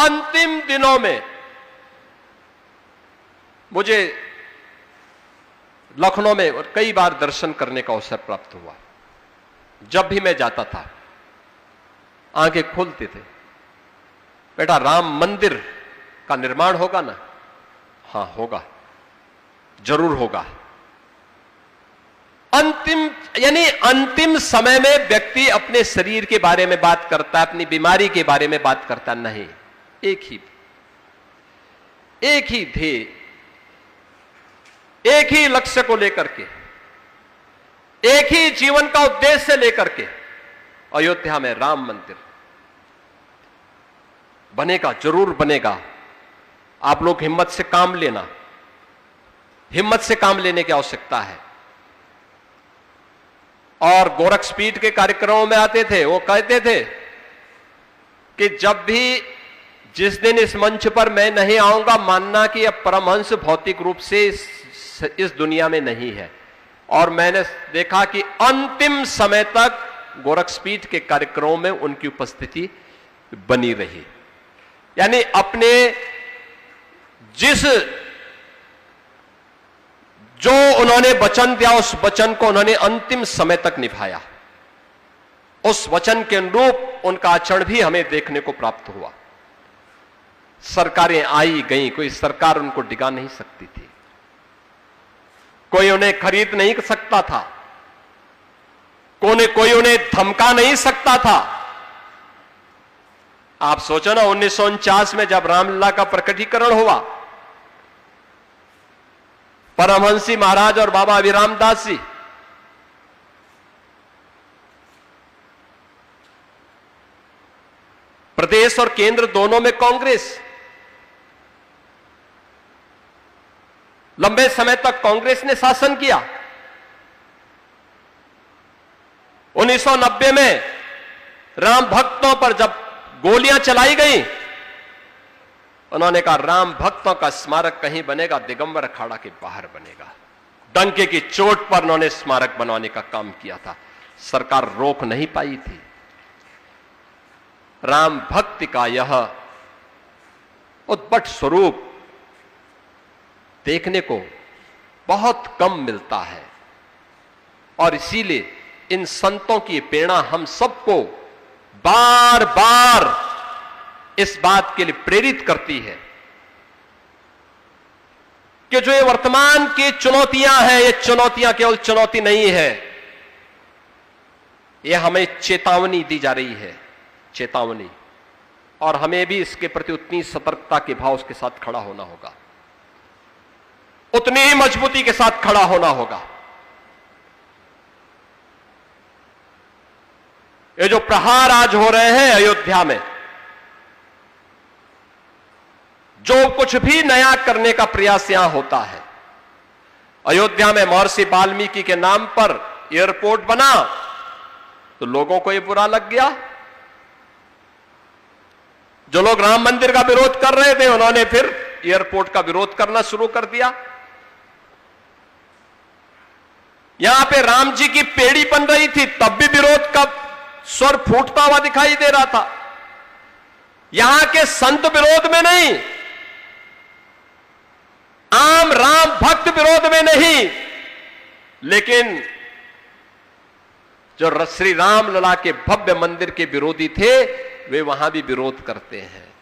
अंतिम दिनों में मुझे लखनऊ में और कई बार दर्शन करने का अवसर प्राप्त हुआ। जब भी मैं जाता था आंखें खुलती थे, बेटा राम मंदिर का निर्माण होगा ना? हां होगा, जरूर होगा। अंतिम समय में व्यक्ति अपने शरीर के बारे में बात करता है, अपनी बीमारी के बारे में बात करता नहीं। एक ही ध्येय, एक ही लक्ष्य को लेकर के, एक ही जीवन का उद्देश्य लेकर के अयोध्या में राम मंदिर बनेगा, जरूर बनेगा। आप लोग हिम्मत से काम लेना, हिम्मत से काम लेने की आवश्यकता है। और गोरक्षपीठ के कार्यक्रमों में आते थे, वो कहते थे कि जब भी जिस दिन इस मंच पर मैं नहीं आऊंगा, मानना कि अब परमहंस भौतिक रूप से इस दुनिया में नहीं है। और मैंने देखा कि अंतिम समय तक गोरक्षपीठ के कार्यक्रमों में उनकी उपस्थिति बनी रही। यानी अपने जो उन्होंने वचन दिया, उस वचन को उन्होंने अंतिम समय तक निभाया। उस वचन के अनुरूप उनका आचरण भी हमें देखने को प्राप्त हुआ। सरकारें आई गई, कोई सरकार उनको डिगा नहीं सकती थी, कोई उन्हें खरीद नहीं सकता था, कोई उन्हें धमका नहीं सकता था। आप सोचो ना, 1949 में जब रामलला का प्रकटीकरण हुआ, परमहंसी महाराज और बाबा अभिराम दास जी प्रदेश और केंद्र दोनों में कांग्रेस, लंबे समय तक कांग्रेस ने शासन किया। 1990 में राम भक्तों पर जब गोलियां चलाई गई, उन्होंने कहा राम भक्तों का स्मारक कहीं बनेगा, दिगंबर अखाड़ा के बाहर बनेगा। डंके की चोट पर उन्होंने स्मारक बनवाने का काम किया था, सरकार रोक नहीं पाई थी। राम भक्ति का यह उद्भट स्वरूप देखने को बहुत कम मिलता है, और इसीलिए इन संतों की प्रेरणा हम सबको बार बार इस बात के लिए प्रेरित करती है कि जो ये वर्तमान की चुनौतियां हैं, ये चुनौतियां केवल चुनौती नहीं है, ये हमें चेतावनी दी जा रही है, चेतावनी। और हमें भी इसके प्रति उतनी सतर्कता के भाव के साथ खड़ा होना होगा, उतनी ही मजबूती के साथ खड़ा होना होगा। ये जो प्रहार आज हो रहे हैं अयोध्या में, जो कुछ भी नया करने का प्रयास यहां होता है, अयोध्या में महर्षि वाल्मीकि के नाम पर एयरपोर्ट बना तो लोगों को यह बुरा लग गया। जो लोग राम मंदिर का विरोध कर रहे थे, उन्होंने फिर एयरपोर्ट का विरोध करना शुरू कर दिया। यहां पे राम जी की पेड़ी बन रही थी, तब भी विरोध का स्वर फूटता हुआ दिखाई दे रहा था। यहां के संत विरोध में नहीं, आम राम भक्त विरोध में नहीं, लेकिन जो श्री राम लला के भव्य मंदिर के विरोधी थे, वे वहां भी विरोध करते हैं।